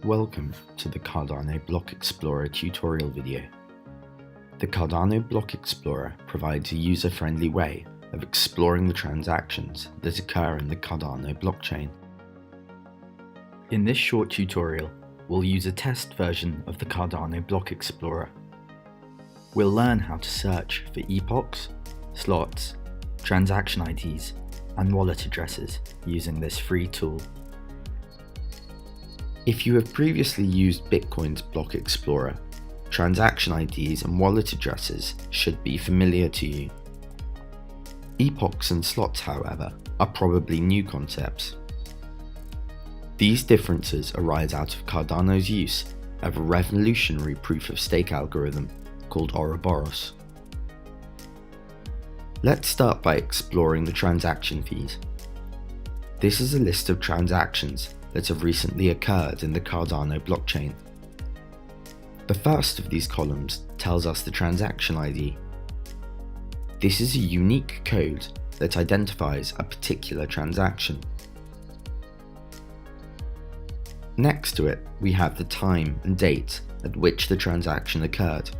Welcome to the Cardano Block Explorer tutorial video. The Cardano Block Explorer provides a user-friendly way of exploring the transactions that occur in the Cardano blockchain. In this short tutorial, we'll use a test version of the Cardano Block Explorer. We'll learn how to search for epochs, slots, transaction IDs, and wallet addresses using this free tool. If you have previously used Bitcoin's Block Explorer, transaction IDs and wallet addresses should be familiar to you. Epochs and slots, however, are probably new concepts. These differences arise out of Cardano's use of a revolutionary proof-of-stake algorithm called Ouroboros. Let's start by exploring the transaction fees. This is a list of transactions that have recently occurred in the Cardano blockchain. The first of these columns tells us the transaction ID. This is a unique code that identifies a particular transaction. Next to it, we have the time and date at which the transaction occurred,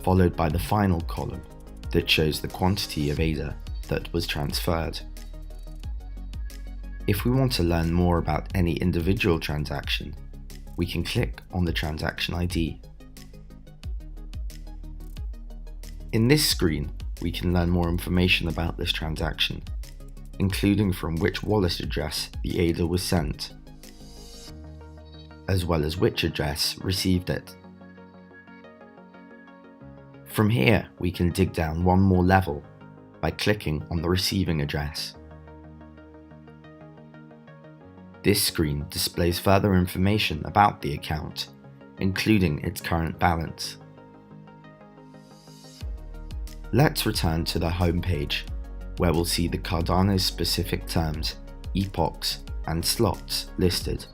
followed by the final column that shows the quantity of ADA that was transferred. If we want to learn more about any individual transaction, we can click on the transaction ID. In this screen, we can learn more information about this transaction, including from which wallet address the ADA was sent, as well as which address received it. From here, we can dig down one more level by clicking on the receiving address. This screen displays further information about the account, including its current balance. Let's return to the home page, where we'll see the Cardano specific terms, epochs, and slots listed.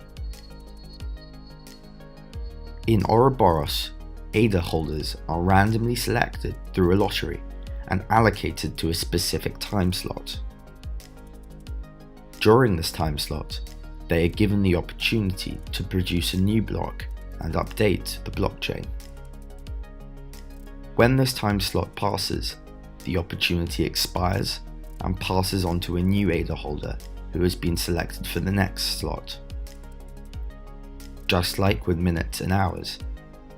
In Ouroboros, ADA holders are randomly selected through a lottery and allocated to a specific time slot. During this time slot, they are given the opportunity to produce a new block and update the blockchain. When this time slot passes, the opportunity expires and passes on to a new ADA holder who has been selected for the next slot. Just like with minutes and hours,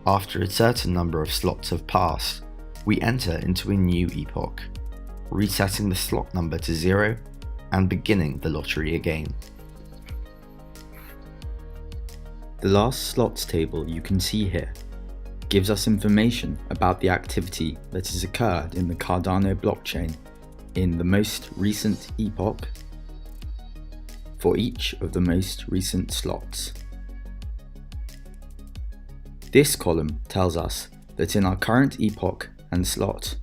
after a certain number of slots have passed, we enter into a new epoch, resetting the slot number to 0 and beginning the lottery again. The last slots table you can see here gives us information about the activity that has occurred in the Cardano blockchain in the most recent epoch for each of the most recent slots. This column tells us that in our current epoch and slot,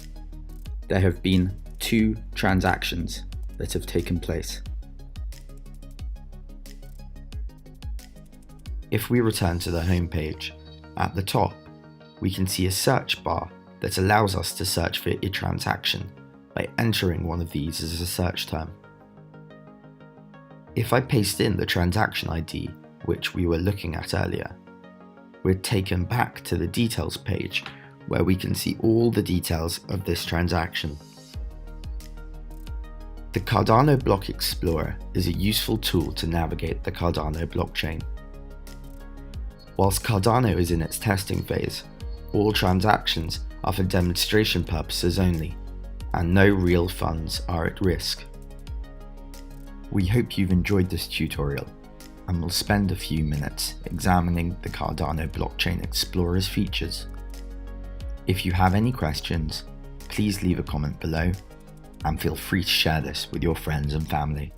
there have been 2 transactions that have taken place. If we return to the home page, at the top, we can see a search bar that allows us to search for a transaction by entering one of these as a search term. If I paste in the transaction ID, which we were looking at earlier, we're taken back to the details page where we can see all the details of this transaction. The Cardano Block Explorer is a useful tool to navigate the Cardano blockchain. Whilst Cardano is in its testing phase, all transactions are for demonstration purposes only, and no real funds are at risk. We hope you've enjoyed this tutorial, and we'll spend a few minutes examining the Cardano Blockchain Explorer's features. If you have any questions, please leave a comment below, and feel free to share this with your friends and family.